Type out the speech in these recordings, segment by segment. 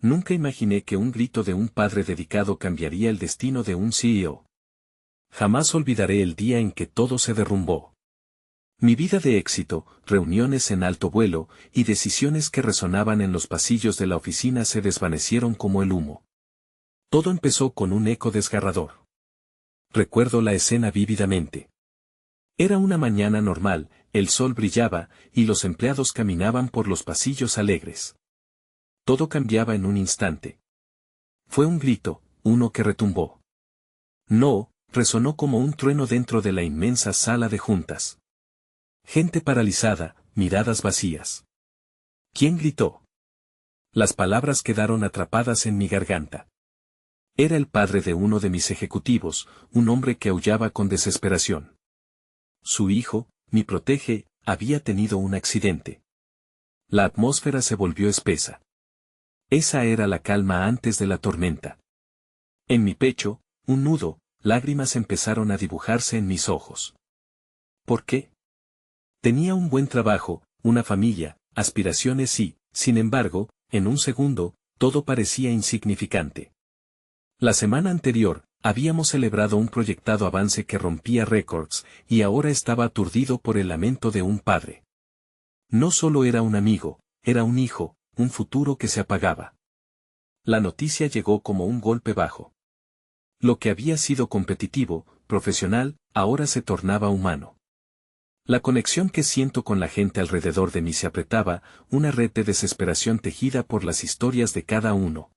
Nunca imaginé que un grito de un padre dedicado cambiaría el destino de un CEO. Jamás olvidaré el día en que todo se derrumbó. Mi vida de éxito, reuniones en alto vuelo, y decisiones que resonaban en los pasillos de la oficina se desvanecieron como el humo. Todo empezó con un eco desgarrador. Recuerdo la escena vívidamente. Era una mañana normal, el sol brillaba, y los empleados caminaban por los pasillos alegres. Todo cambiaba en un instante. Fue un grito, uno que retumbó. No, resonó como un trueno dentro de la inmensa sala de juntas. Gente paralizada, miradas vacías. ¿Quién gritó? Las palabras quedaron atrapadas en mi garganta. Era el padre de uno de mis ejecutivos, un hombre que aullaba con desesperación. Su hijo, mi protege, había tenido un accidente. La atmósfera se volvió espesa. Esa era la calma antes de la tormenta. En mi pecho, un nudo, lágrimas empezaron a dibujarse en mis ojos. ¿Por qué? Tenía un buen trabajo, una familia, aspiraciones y, sin embargo, en un segundo, todo parecía insignificante. La semana anterior, habíamos celebrado un proyectado avance que rompía récords, y ahora estaba aturdido por el lamento de un padre. No solo era un amigo, era un hijo, un futuro que se apagaba. La noticia llegó como un golpe bajo. Lo que había sido competitivo, profesional, ahora se tornaba humano. La conexión que siento con la gente alrededor de mí se apretaba, una red de desesperación tejida por las historias de cada uno.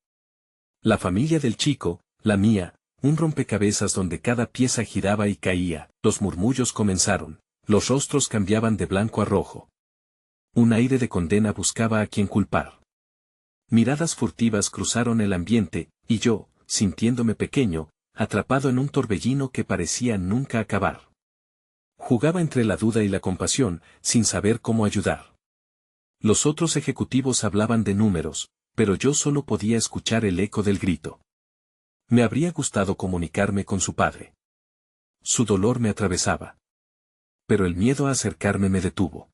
La familia del chico, la mía, un rompecabezas donde cada pieza giraba y caía, los murmullos comenzaron, los rostros cambiaban de blanco a rojo. Un aire de condena buscaba a quien culpar. Miradas furtivas cruzaron el ambiente, y yo, sintiéndome pequeño, atrapado en un torbellino que parecía nunca acabar. Jugaba entre la duda y la compasión, sin saber cómo ayudar. Los otros ejecutivos hablaban de números, pero yo solo podía escuchar el eco del grito. Me habría gustado comunicarme con su padre. Su dolor me atravesaba. Pero el miedo a acercarme me detuvo.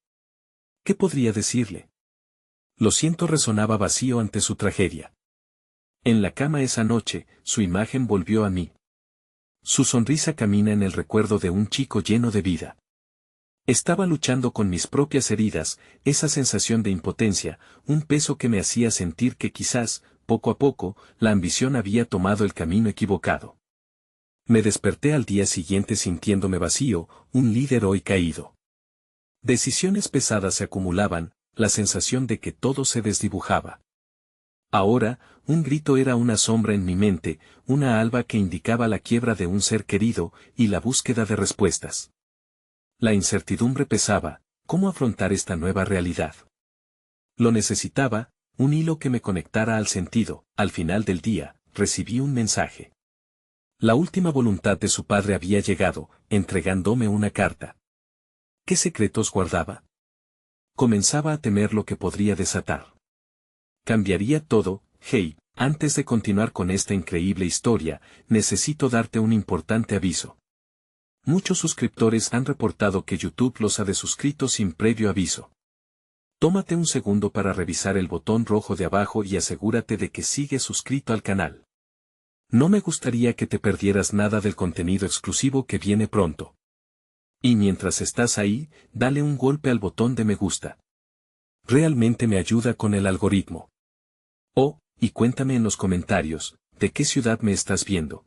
¿Qué podría decirle? Lo siento, resonaba vacío ante su tragedia. En la cama esa noche, su imagen volvió a mí. Su sonrisa camina en el recuerdo de un chico lleno de vida. Estaba luchando con mis propias heridas, esa sensación de impotencia, un peso que me hacía sentir que quizás, poco a poco, la ambición había tomado el camino equivocado. Me desperté al día siguiente sintiéndome vacío, un líder hoy caído. Decisiones pesadas se acumulaban, la sensación de que todo se desdibujaba. Ahora, un grito era una sombra en mi mente, una alba que indicaba la quiebra de un ser querido, y la búsqueda de respuestas. La incertidumbre pesaba, ¿cómo afrontar esta nueva realidad? Lo necesitaba, un hilo que me conectara al sentido. Al final del día, recibí un mensaje. La última voluntad de su padre había llegado, entregándome una carta. ¿Qué secretos guardaba? Comenzaba a temer lo que podría desatar. Cambiaría todo. Hey, antes de continuar con esta increíble historia, necesito darte un importante aviso. Muchos suscriptores han reportado que YouTube los ha desuscrito sin previo aviso. Tómate un segundo para revisar el botón rojo de abajo y asegúrate de que sigues suscrito al canal. No me gustaría que te perdieras nada del contenido exclusivo que viene pronto. Y mientras estás ahí, dale un golpe al botón de me gusta. Realmente me ayuda con el algoritmo. Oh, y cuéntame en los comentarios, ¿de qué ciudad me estás viendo?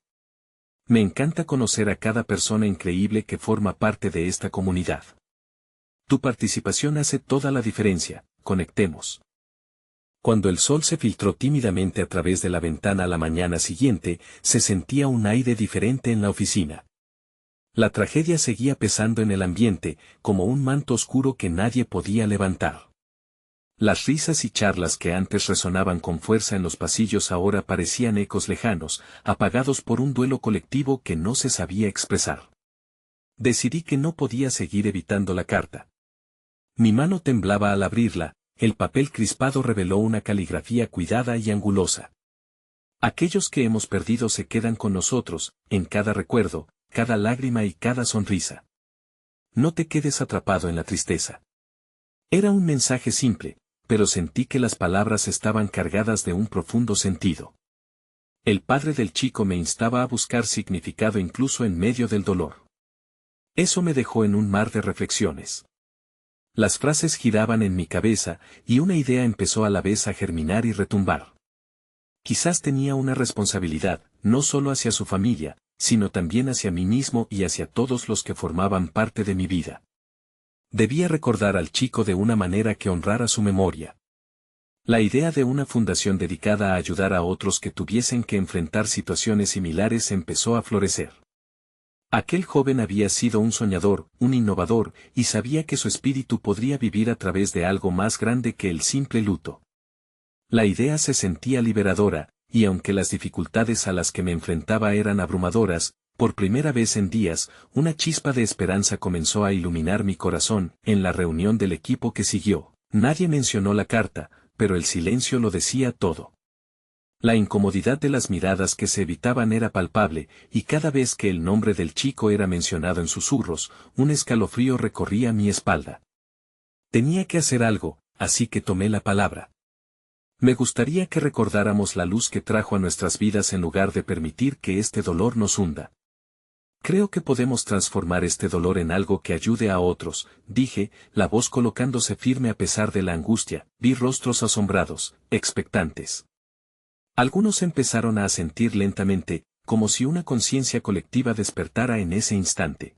Me encanta conocer a cada persona increíble que forma parte de esta comunidad. Tu participación hace toda la diferencia, conectemos. Cuando el sol se filtró tímidamente a través de la ventana a la mañana siguiente, se sentía un aire diferente en la oficina. La tragedia seguía pesando en el ambiente, como un manto oscuro que nadie podía levantar. Las risas y charlas que antes resonaban con fuerza en los pasillos ahora parecían ecos lejanos, apagados por un duelo colectivo que no se sabía expresar. Decidí que no podía seguir evitando la carta. Mi mano temblaba al abrirla, el papel crispado reveló una caligrafía cuidada y angulosa. Aquellos que hemos perdido se quedan con nosotros, en cada recuerdo, cada lágrima y cada sonrisa. No te quedes atrapado en la tristeza. Era un mensaje simple, pero sentí que las palabras estaban cargadas de un profundo sentido. El padre del chico me instaba a buscar significado incluso en medio del dolor. Eso me dejó en un mar de reflexiones. Las frases giraban en mi cabeza, y una idea empezó a la vez a germinar y retumbar. Quizás tenía una responsabilidad, no solo hacia su familia, sino también hacia mí mismo y hacia todos los que formaban parte de mi vida. Debía recordar al chico de una manera que honrara su memoria. La idea de una fundación dedicada a ayudar a otros que tuviesen que enfrentar situaciones similares empezó a florecer. Aquel joven había sido un soñador, un innovador, y sabía que su espíritu podría vivir a través de algo más grande que el simple luto. La idea se sentía liberadora, y aunque las dificultades a las que me enfrentaba eran abrumadoras, por primera vez en días, una chispa de esperanza comenzó a iluminar mi corazón. En la reunión del equipo que siguió, nadie mencionó la carta, pero el silencio lo decía todo. La incomodidad de las miradas que se evitaban era palpable, y cada vez que el nombre del chico era mencionado en susurros, un escalofrío recorría mi espalda. Tenía que hacer algo, así que tomé la palabra. Me gustaría que recordáramos la luz que trajo a nuestras vidas en lugar de permitir que este dolor nos hunda. Creo que podemos transformar este dolor en algo que ayude a otros, dije, la voz colocándose firme a pesar de la angustia. Vi rostros asombrados, expectantes. Algunos empezaron a asentir lentamente, como si una conciencia colectiva despertara en ese instante.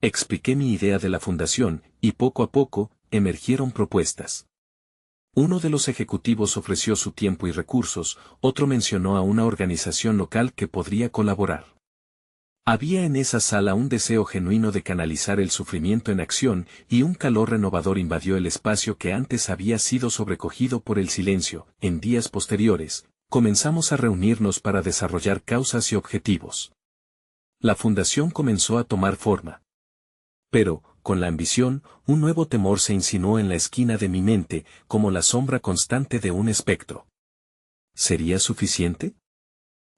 Expliqué mi idea de la fundación, y poco a poco, emergieron propuestas. Uno de los ejecutivos ofreció su tiempo y recursos, otro mencionó a una organización local que podría colaborar. Había en esa sala un deseo genuino de canalizar el sufrimiento en acción, y un calor renovador invadió el espacio que antes había sido sobrecogido por el silencio. En días posteriores, comenzamos a reunirnos para desarrollar causas y objetivos. La fundación comenzó a tomar forma. Pero, con la ambición, un nuevo temor se insinuó en la esquina de mi mente, como la sombra constante de un espectro. ¿Sería suficiente?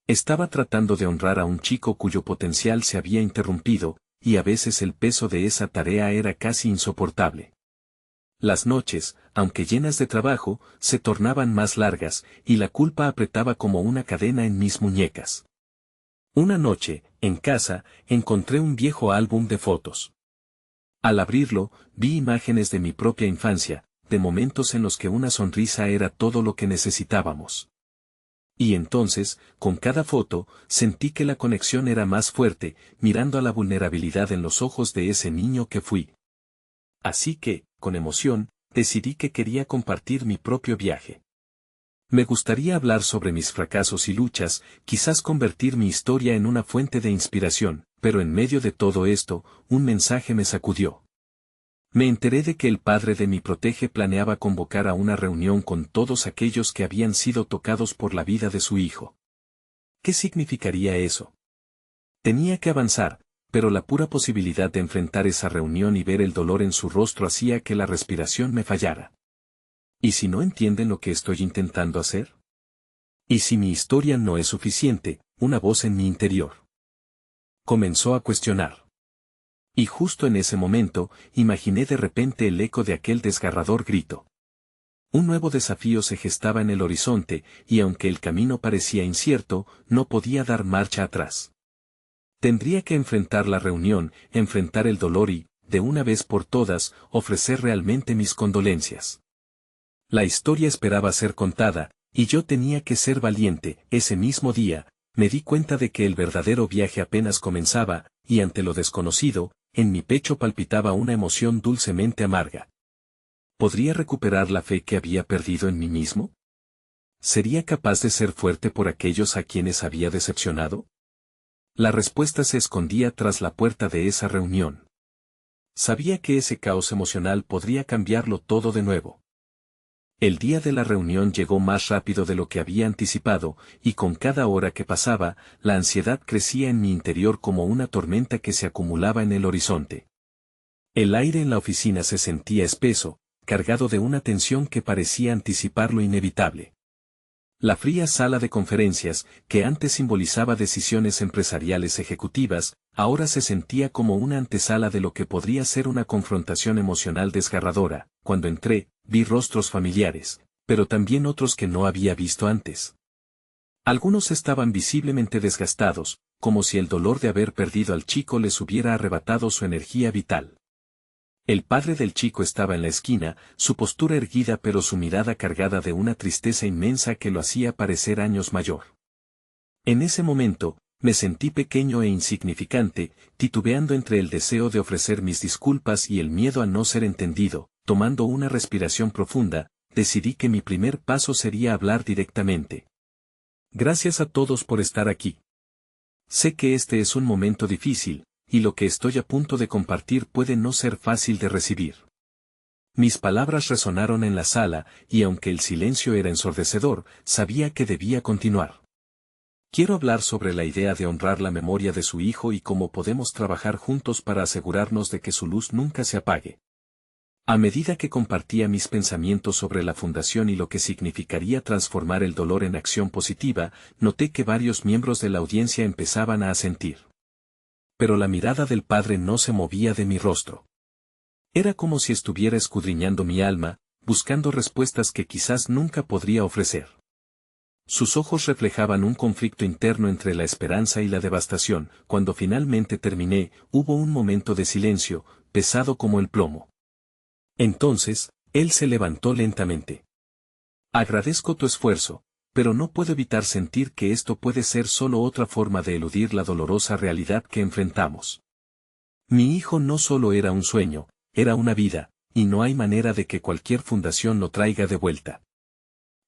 Estaba tratando de honrar a un chico cuyo potencial se había interrumpido, y a veces el peso de esa tarea era casi insoportable. Las noches, aunque llenas de trabajo, se tornaban más largas, y la culpa apretaba como una cadena en mis muñecas. Una noche, en casa, encontré un viejo álbum de fotos. Al abrirlo, vi imágenes de mi propia infancia, de momentos en los que una sonrisa era todo lo que necesitábamos. Y entonces, con cada foto, sentí que la conexión era más fuerte, mirando a la vulnerabilidad en los ojos de ese niño que fui. Así que, con emoción, decidí que quería compartir mi propio viaje. Me gustaría hablar sobre mis fracasos y luchas, quizás convertir mi historia en una fuente de inspiración, pero en medio de todo esto, un mensaje me sacudió. Me enteré de que el padre de mi protege planeaba convocar a una reunión con todos aquellos que habían sido tocados por la vida de su hijo. ¿Qué significaría eso? Tenía que avanzar, pero la pura posibilidad de enfrentar esa reunión y ver el dolor en su rostro hacía que la respiración me fallara. ¿Y si no entienden lo que estoy intentando hacer? ¿Y si mi historia no es suficiente? Una voz en mi interior comenzó a cuestionar. Y justo en ese momento, imaginé de repente el eco de aquel desgarrador grito. Un nuevo desafío se gestaba en el horizonte, y aunque el camino parecía incierto, no podía dar marcha atrás. Tendría que enfrentar la reunión, enfrentar el dolor y, de una vez por todas, ofrecer realmente mis condolencias. La historia esperaba ser contada, y yo tenía que ser valiente. Ese mismo día, me di cuenta de que el verdadero viaje apenas comenzaba, y ante lo desconocido, en mi pecho palpitaba una emoción dulcemente amarga. ¿Podría recuperar la fe que había perdido en mí mismo? ¿Sería capaz de ser fuerte por aquellos a quienes había decepcionado? La respuesta se escondía tras la puerta de esa reunión. Sabía que ese caos emocional podría cambiarlo todo de nuevo. El día de la reunión llegó más rápido de lo que había anticipado, y con cada hora que pasaba, la ansiedad crecía en mi interior como una tormenta que se acumulaba en el horizonte. El aire en la oficina se sentía espeso, cargado de una tensión que parecía anticipar lo inevitable. La fría sala de conferencias, que antes simbolizaba decisiones empresariales ejecutivas, ahora se sentía como una antesala de lo que podría ser una confrontación emocional desgarradora. Cuando entré, vi rostros familiares, pero también otros que no había visto antes. Algunos estaban visiblemente desgastados, como si el dolor de haber perdido al chico les hubiera arrebatado su energía vital. El padre del chico estaba en la esquina, su postura erguida pero su mirada cargada de una tristeza inmensa que lo hacía parecer años mayor. En ese momento, me sentí pequeño e insignificante, titubeando entre el deseo de ofrecer mis disculpas y el miedo a no ser entendido. Tomando una respiración profunda, decidí que mi primer paso sería hablar directamente. Gracias a todos por estar aquí. Sé que este es un momento difícil, y lo que estoy a punto de compartir puede no ser fácil de recibir. Mis palabras resonaron en la sala, y aunque el silencio era ensordecedor, sabía que debía continuar. Quiero hablar sobre la idea de honrar la memoria de su hijo y cómo podemos trabajar juntos para asegurarnos de que su luz nunca se apague. A medida que compartía mis pensamientos sobre la fundación y lo que significaría transformar el dolor en acción positiva, noté que varios miembros de la audiencia empezaban a asentir. Pero la mirada del padre no se movía de mi rostro. Era como si estuviera escudriñando mi alma, buscando respuestas que quizás nunca podría ofrecer. Sus ojos reflejaban un conflicto interno entre la esperanza y la devastación. Cuando finalmente terminé, hubo un momento de silencio, pesado como el plomo. Entonces, él se levantó lentamente. Agradezco tu esfuerzo, pero no puedo evitar sentir que esto puede ser solo otra forma de eludir la dolorosa realidad que enfrentamos. Mi hijo no solo era un sueño, era una vida, y no hay manera de que cualquier fundación lo traiga de vuelta.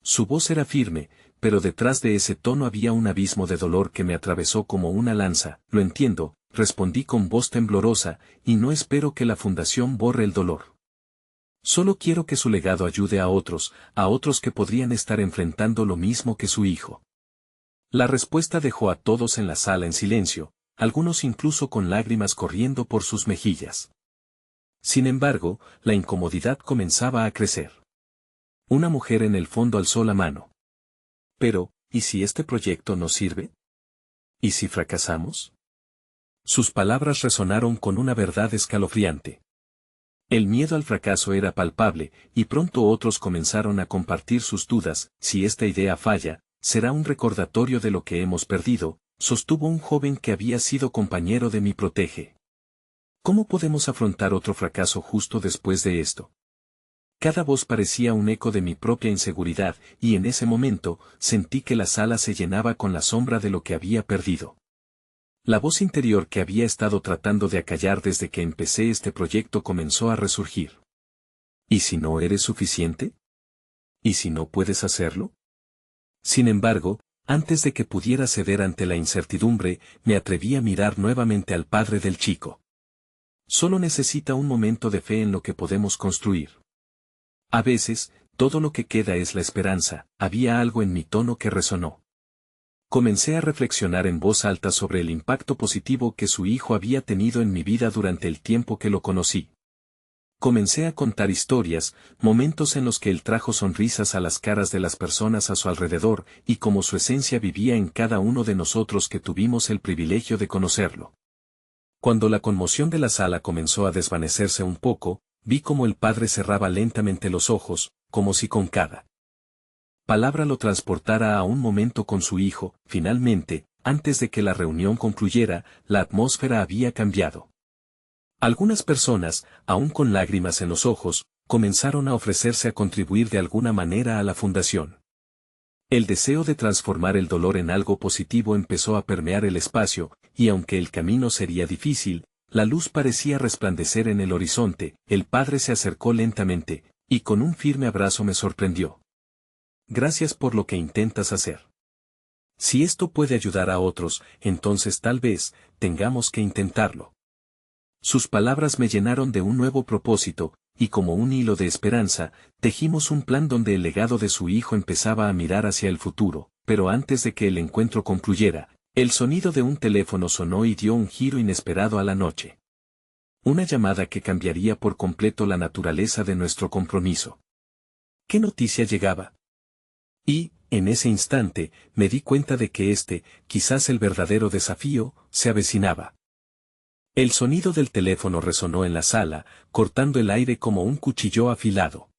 Su voz era firme, pero detrás de ese tono había un abismo de dolor que me atravesó como una lanza. Lo entiendo, respondí con voz temblorosa, y no espero que la fundación borre el dolor. Solo quiero que su legado ayude a otros que podrían estar enfrentando lo mismo que su hijo. La respuesta dejó a todos en la sala en silencio, algunos incluso con lágrimas corriendo por sus mejillas. Sin embargo, la incomodidad comenzaba a crecer. Una mujer en el fondo alzó la mano. Pero, ¿y si este proyecto no sirve? ¿Y si fracasamos? Sus palabras resonaron con una verdad escalofriante. El miedo al fracaso era palpable, y pronto otros comenzaron a compartir sus dudas. Si esta idea falla, será un recordatorio de lo que hemos perdido, sostuvo un joven que había sido compañero de mi protege. ¿Cómo podemos afrontar otro fracaso justo después de esto? Cada voz parecía un eco de mi propia inseguridad, y en ese momento, sentí que la sala se llenaba con la sombra de lo que había perdido. La voz interior que había estado tratando de acallar desde que empecé este proyecto comenzó a resurgir. ¿Y si no eres suficiente? ¿Y si no puedes hacerlo? Sin embargo, antes de que pudiera ceder ante la incertidumbre, me atreví a mirar nuevamente al padre del chico. Solo necesita un momento de fe en lo que podemos construir. A veces, todo lo que queda es la esperanza. Había algo en mi tono que resonó. Comencé a reflexionar en voz alta sobre el impacto positivo que su hijo había tenido en mi vida durante el tiempo que lo conocí. Comencé a contar historias, momentos en los que él trajo sonrisas a las caras de las personas a su alrededor, y cómo su esencia vivía en cada uno de nosotros que tuvimos el privilegio de conocerlo. Cuando la conmoción de la sala comenzó a desvanecerse un poco, vi cómo el padre cerraba lentamente los ojos, como si con cada palabra lo transportara a un momento con su hijo. Finalmente, antes de que la reunión concluyera, la atmósfera había cambiado. Algunas personas, aún con lágrimas en los ojos, comenzaron a ofrecerse a contribuir de alguna manera a la fundación. El deseo de transformar el dolor en algo positivo empezó a permear el espacio, y aunque el camino sería difícil, la luz parecía resplandecer en el horizonte. El padre se acercó lentamente, y con un firme abrazo me sorprendió. Gracias por lo que intentas hacer. Si esto puede ayudar a otros, entonces tal vez, tengamos que intentarlo. Sus palabras me llenaron de un nuevo propósito, y como un hilo de esperanza, tejimos un plan donde el legado de su hijo empezaba a mirar hacia el futuro. Pero antes de que el encuentro concluyera, el sonido de un teléfono sonó y dio un giro inesperado a la noche. Una llamada que cambiaría por completo la naturaleza de nuestro compromiso. ¿Qué noticia llegaba? Y, en ese instante, me di cuenta de que quizás el verdadero desafío, se avecinaba. El sonido del teléfono resonó en la sala, cortando el aire como un cuchillo afilado.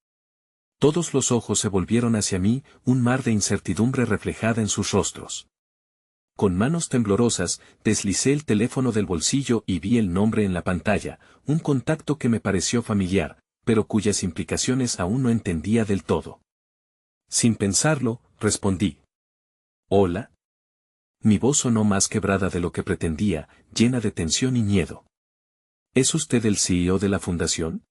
Todos los ojos se volvieron hacia mí, un mar de incertidumbre reflejada en sus rostros. Con manos temblorosas, deslicé el teléfono del bolsillo y vi el nombre en la pantalla, un contacto que me pareció familiar, pero cuyas implicaciones aún no entendía del todo. Sin pensarlo, respondí. ¿Hola? Mi voz sonó más quebrada de lo que pretendía, llena de tensión y miedo. ¿Es usted el CEO de la fundación?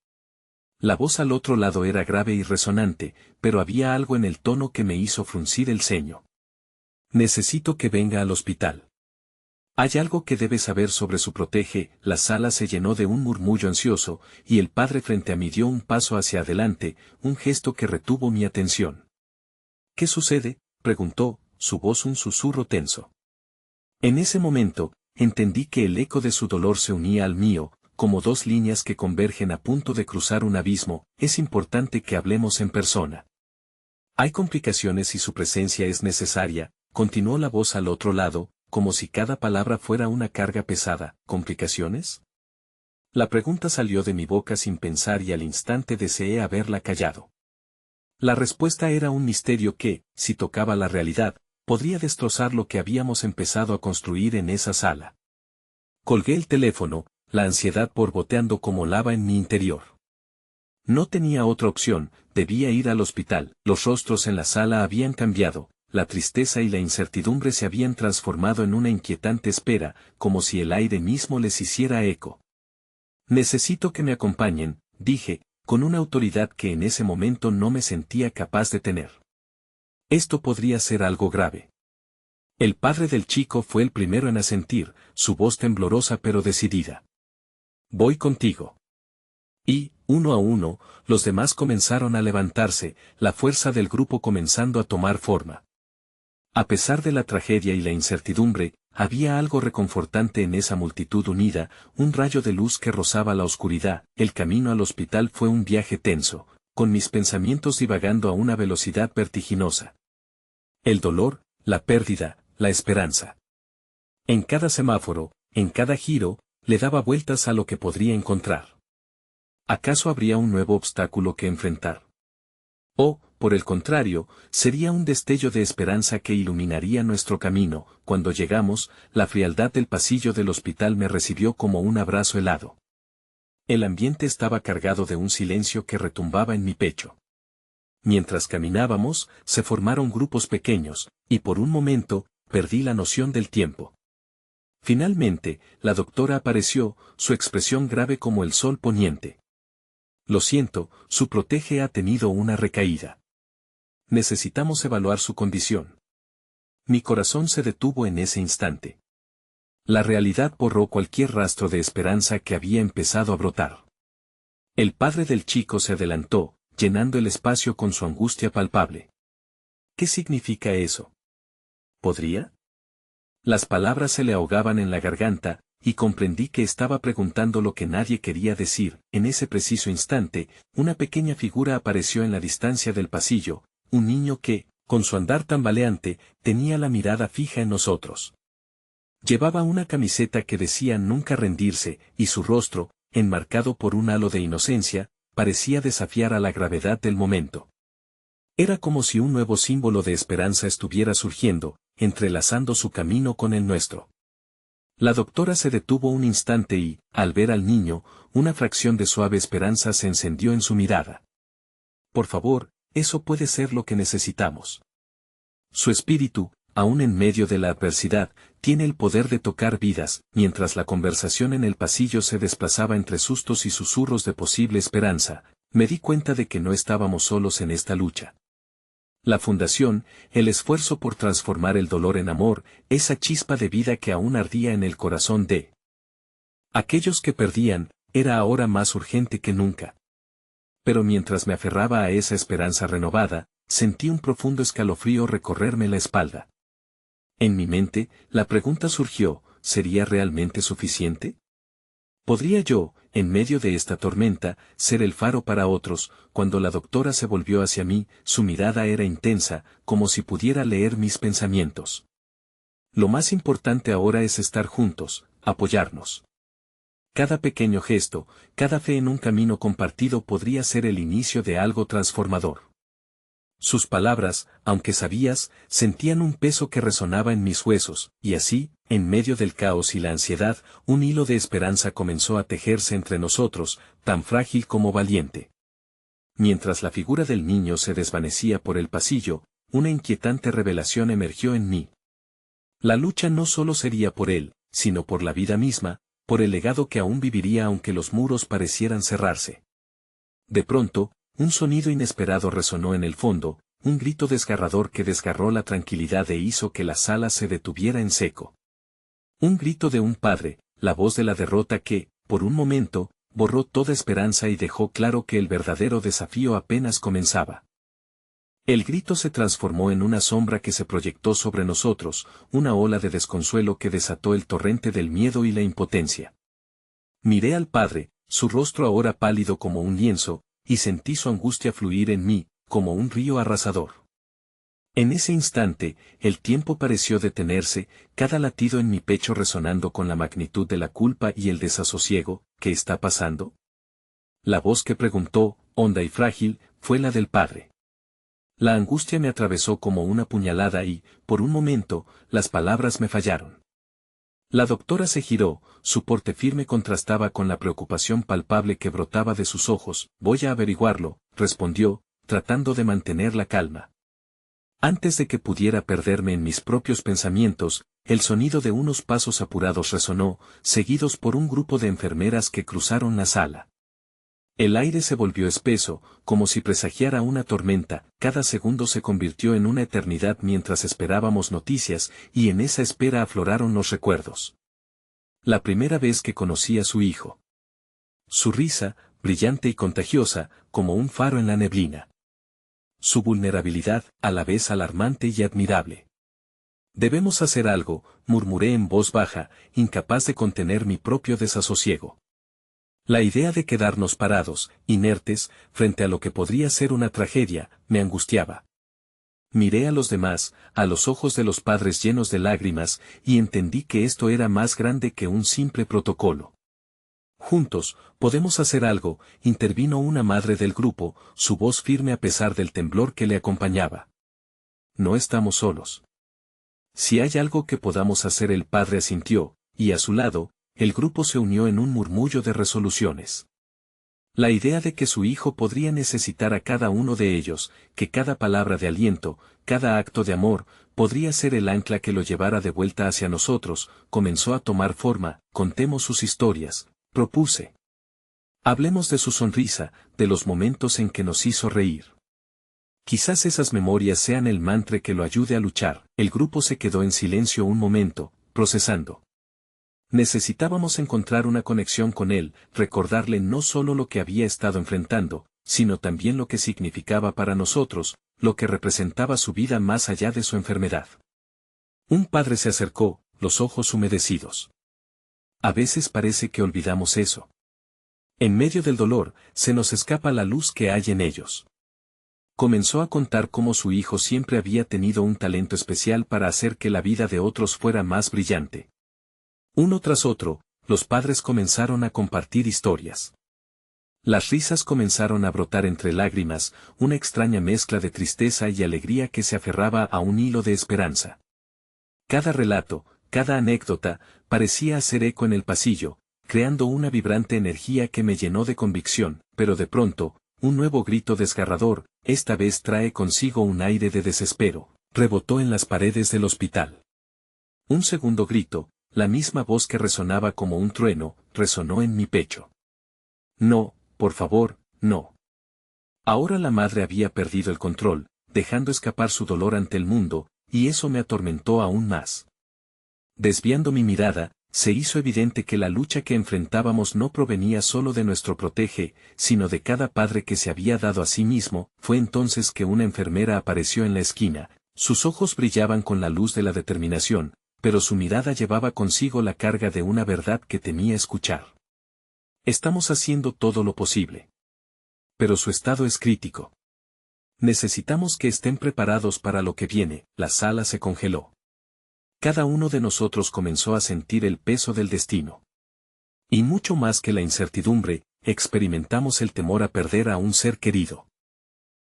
La voz al otro lado era grave y resonante, pero había algo en el tono que me hizo fruncir el ceño. Necesito que venga al hospital. Hay algo que debe saber sobre su protege. La sala se llenó de un murmullo ansioso, y el padre frente a mí dio un paso hacia adelante, un gesto que retuvo mi atención. ¿Qué sucede?, preguntó, su voz un susurro tenso. En ese momento, entendí que el eco de su dolor se unía al mío, como dos líneas que convergen a punto de cruzar un abismo. Es importante que hablemos en persona. Hay complicaciones y su presencia es necesaria, continuó la voz al otro lado, como si cada palabra fuera una carga pesada. ¿Complicaciones? La pregunta salió de mi boca sin pensar y al instante deseé haberla callado. La respuesta era un misterio que, si tocaba la realidad, podría destrozar lo que habíamos empezado a construir en esa sala. Colgué el teléfono, la ansiedad borboteando como lava en mi interior. No tenía otra opción, debía ir al hospital. Los rostros en la sala habían cambiado, la tristeza y la incertidumbre se habían transformado en una inquietante espera, como si el aire mismo les hiciera eco. Necesito que me acompañen, dije, con una autoridad que en ese momento no me sentía capaz de tener. Esto podría ser algo grave. El padre del chico fue el primero en asentir, su voz temblorosa pero decidida. Voy contigo. Y, uno a uno, los demás comenzaron a levantarse, la fuerza del grupo comenzando a tomar forma. A pesar de la tragedia y la incertidumbre, había algo reconfortante en esa multitud unida, un rayo de luz que rozaba la oscuridad. El camino al hospital fue un viaje tenso, con mis pensamientos divagando a una velocidad vertiginosa. El dolor, la pérdida, la esperanza. En cada semáforo, en cada giro, le daba vueltas a lo que podría encontrar. ¿Acaso habría un nuevo obstáculo que enfrentar? O, por el contrario, sería un destello de esperanza que iluminaría nuestro camino. Cuando llegamos, la frialdad del pasillo del hospital me recibió como un abrazo helado. El ambiente estaba cargado de un silencio que retumbaba en mi pecho. Mientras caminábamos, se formaron grupos pequeños, y por un momento, perdí la noción del tiempo. Finalmente, la doctora apareció, su expresión grave como el sol poniente. Lo siento, su protege ha tenido una recaída. Necesitamos evaluar su condición. Mi corazón se detuvo en ese instante. La realidad borró cualquier rastro de esperanza que había empezado a brotar. El padre del chico se adelantó, llenando el espacio con su angustia palpable. ¿Qué significa eso? ¿Podría? Las palabras se le ahogaban en la garganta, y comprendí que estaba preguntando lo que nadie quería decir. En ese preciso instante, una pequeña figura apareció en la distancia del pasillo, un niño que, con su andar tambaleante, tenía la mirada fija en nosotros. Llevaba una camiseta que decía nunca rendirse, y su rostro, enmarcado por un halo de inocencia, parecía desafiar a la gravedad del momento. Era como si un nuevo símbolo de esperanza estuviera surgiendo, entrelazando su camino con el nuestro. La doctora se detuvo un instante y, al ver al niño, una fracción de suave esperanza se encendió en su mirada. Por favor, eso puede ser lo que necesitamos. Su espíritu, aún en medio de la adversidad, tiene el poder de tocar vidas. Mientras la conversación en el pasillo se desplazaba entre sustos y susurros de posible esperanza, me di cuenta de que no estábamos solos en esta lucha. La fundación, el esfuerzo por transformar el dolor en amor, esa chispa de vida que aún ardía en el corazón de aquellos que perdían, era ahora más urgente que nunca. Pero mientras me aferraba a esa esperanza renovada, sentí un profundo escalofrío recorrerme la espalda. En mi mente, la pregunta surgió, ¿sería realmente suficiente? ¿Podría yo, en medio de esta tormenta, ser el faro para otros? Cuando la doctora se volvió hacia mí, su mirada era intensa, como si pudiera leer mis pensamientos. Lo más importante ahora es estar juntos, apoyarnos. Cada pequeño gesto, cada fe en un camino compartido podría ser el inicio de algo transformador. Sus palabras, aunque sabías, sentían un peso que resonaba en mis huesos, y así, en medio del caos y la ansiedad, un hilo de esperanza comenzó a tejerse entre nosotros, tan frágil como valiente. Mientras la figura del niño se desvanecía por el pasillo, una inquietante revelación emergió en mí. La lucha no solo sería por él, sino por la vida misma, por el legado que aún viviría aunque los muros parecieran cerrarse. De pronto, un sonido inesperado resonó en el fondo, un grito desgarrador que desgarró la tranquilidad e hizo que la sala se detuviera en seco. Un grito de un padre, la voz de la derrota que, por un momento, borró toda esperanza y dejó claro que el verdadero desafío apenas comenzaba. El grito se transformó en una sombra que se proyectó sobre nosotros, una ola de desconsuelo que desató el torrente del miedo y la impotencia. Miré al padre, su rostro ahora pálido como un lienzo, y sentí su angustia fluir en mí, como un río arrasador. En ese instante, el tiempo pareció detenerse, cada latido en mi pecho resonando con la magnitud de la culpa y el desasosiego. ¿Qué está pasando? La voz que preguntó, honda y frágil, fue la del padre. La angustia me atravesó como una puñalada y, por un momento, las palabras me fallaron. La doctora se giró, su porte firme contrastaba con la preocupación palpable que brotaba de sus ojos. Voy a averiguarlo, respondió, tratando de mantener la calma. Antes de que pudiera perderme en mis propios pensamientos, el sonido de unos pasos apurados resonó, seguidos por un grupo de enfermeras que cruzaron la sala. El aire se volvió espeso, como si presagiara una tormenta, cada segundo se convirtió en una eternidad mientras esperábamos noticias, y en esa espera afloraron los recuerdos. La primera vez que conocí a su hijo. Su risa, brillante y contagiosa, como un faro en la neblina. Su vulnerabilidad, a la vez alarmante y admirable. Debemos hacer algo, murmuré en voz baja, incapaz de contener mi propio desasosiego. La idea de quedarnos parados, inertes, frente a lo que podría ser una tragedia, me angustiaba. Miré a los demás, a los ojos de los padres llenos de lágrimas, y entendí que esto era más grande que un simple protocolo. Juntos, podemos hacer algo, intervino una madre del grupo, su voz firme a pesar del temblor que le acompañaba. No estamos solos. Si hay algo que podamos hacer, el padre asintió, y a su lado, el grupo se unió en un murmullo de resoluciones. La idea de que su hijo podría necesitar a cada uno de ellos, que cada palabra de aliento, cada acto de amor, podría ser el ancla que lo llevara de vuelta hacia nosotros, comenzó a tomar forma. Contemos sus historias, propuse. Hablemos de su sonrisa, de los momentos en que nos hizo reír. Quizás esas memorias sean el mantra que lo ayude a luchar. El grupo se quedó en silencio un momento, procesando. Necesitábamos encontrar una conexión con él, recordarle no solo lo que había estado enfrentando, sino también lo que significaba para nosotros, lo que representaba su vida más allá de su enfermedad. Un padre se acercó, los ojos humedecidos. A veces parece que olvidamos eso. En medio del dolor, se nos escapa la luz que hay en ellos. Comenzó a contar cómo su hijo siempre había tenido un talento especial para hacer que la vida de otros fuera más brillante. Uno tras otro, los padres comenzaron a compartir historias. Las risas comenzaron a brotar entre lágrimas, una extraña mezcla de tristeza y alegría que se aferraba a un hilo de esperanza. Cada relato, cada anécdota, parecía hacer eco en el pasillo, creando una vibrante energía que me llenó de convicción, pero de pronto, un nuevo grito desgarrador, esta vez trae consigo un aire de desespero, rebotó en las paredes del hospital. Un segundo grito, la misma voz que resonaba como un trueno, resonó en mi pecho. No, por favor, no. Ahora la madre había perdido el control, dejando escapar su dolor ante el mundo, y eso me atormentó aún más. Desviando mi mirada, se hizo evidente que la lucha que enfrentábamos no provenía solo de nuestro protege, sino de cada padre que se había dado a sí mismo. Fue entonces que una enfermera apareció en la esquina, sus ojos brillaban con la luz de la determinación, pero su mirada llevaba consigo la carga de una verdad que temía escuchar. Estamos haciendo todo lo posible. Pero su estado es crítico. Necesitamos que estén preparados para lo que viene. La sala se congeló. Cada uno de nosotros comenzó a sentir el peso del destino. Y mucho más que la incertidumbre, experimentamos el temor a perder a un ser querido.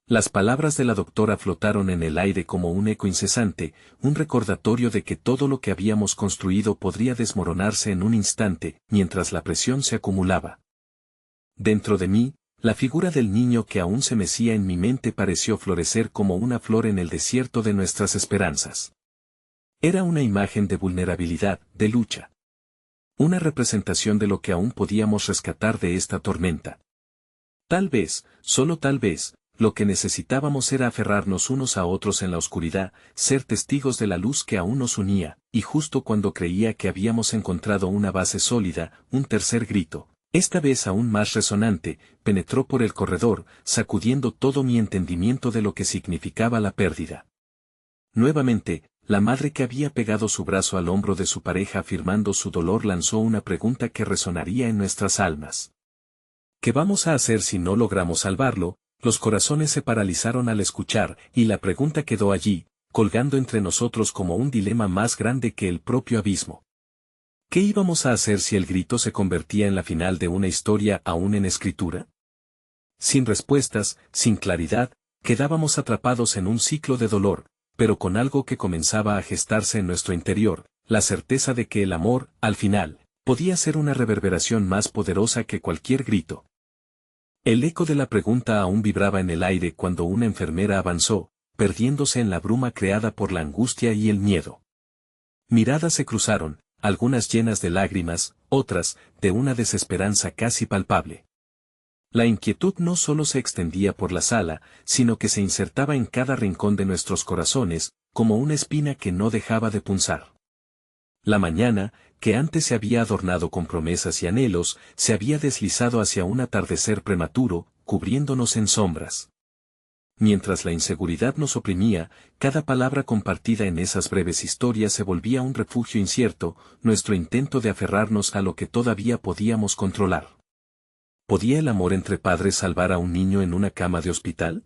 Las palabras de la doctora flotaron en el aire como un eco incesante, un recordatorio de que todo lo que habíamos construido podría desmoronarse en un instante, mientras la presión se acumulaba. Dentro de mí, la figura del niño que aún se mecía en mi mente pareció florecer como una flor en el desierto de nuestras esperanzas. Era una imagen de vulnerabilidad, de lucha. Una representación de lo que aún podíamos rescatar de esta tormenta. Tal vez, solo tal vez, lo que necesitábamos era aferrarnos unos a otros en la oscuridad, ser testigos de la luz que aún nos unía, y justo cuando creía que habíamos encontrado una base sólida, un tercer grito, esta vez aún más resonante, penetró por el corredor, sacudiendo todo mi entendimiento de lo que significaba la pérdida. Nuevamente, la madre que había pegado su brazo al hombro de su pareja afirmando su dolor lanzó una pregunta que resonaría en nuestras almas. ¿Qué vamos a hacer si no logramos salvarlo? Los corazones se paralizaron al escuchar, y la pregunta quedó allí, colgando entre nosotros como un dilema más grande que el propio abismo. ¿Qué íbamos a hacer si el grito se convertía en la final de una historia aún en escritura? Sin respuestas, sin claridad, quedábamos atrapados en un ciclo de dolor, pero con algo que comenzaba a gestarse en nuestro interior, la certeza de que el amor, al final, podía ser una reverberación más poderosa que cualquier grito. El eco de la pregunta aún vibraba en el aire cuando una enfermera avanzó, perdiéndose en la bruma creada por la angustia y el miedo. Miradas se cruzaron, algunas llenas de lágrimas, otras, de una desesperanza casi palpable. La inquietud no solo se extendía por la sala, sino que se insertaba en cada rincón de nuestros corazones, como una espina que no dejaba de punzar. La mañana, que antes se había adornado con promesas y anhelos, se había deslizado hacia un atardecer prematuro, cubriéndonos en sombras. Mientras la inseguridad nos oprimía, cada palabra compartida en esas breves historias se volvía un refugio incierto, nuestro intento de aferrarnos a lo que todavía podíamos controlar. ¿Podía el amor entre padres salvar a un niño en una cama de hospital?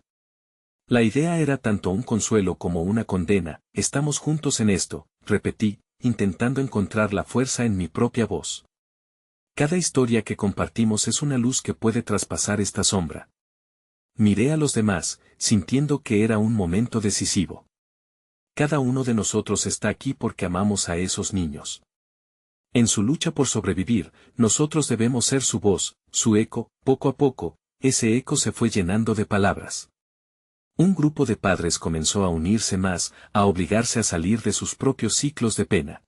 La idea era tanto un consuelo como una condena. Estamos juntos en esto, repetí, intentando encontrar la fuerza en mi propia voz. Cada historia que compartimos es una luz que puede traspasar esta sombra. Miré a los demás, sintiendo que era un momento decisivo. Cada uno de nosotros está aquí porque amamos a esos niños. En su lucha por sobrevivir, nosotros debemos ser su voz, su eco. Poco a poco, ese eco se fue llenando de palabras. Un grupo de padres comenzó a unirse más, a obligarse a salir de sus propios ciclos de pena.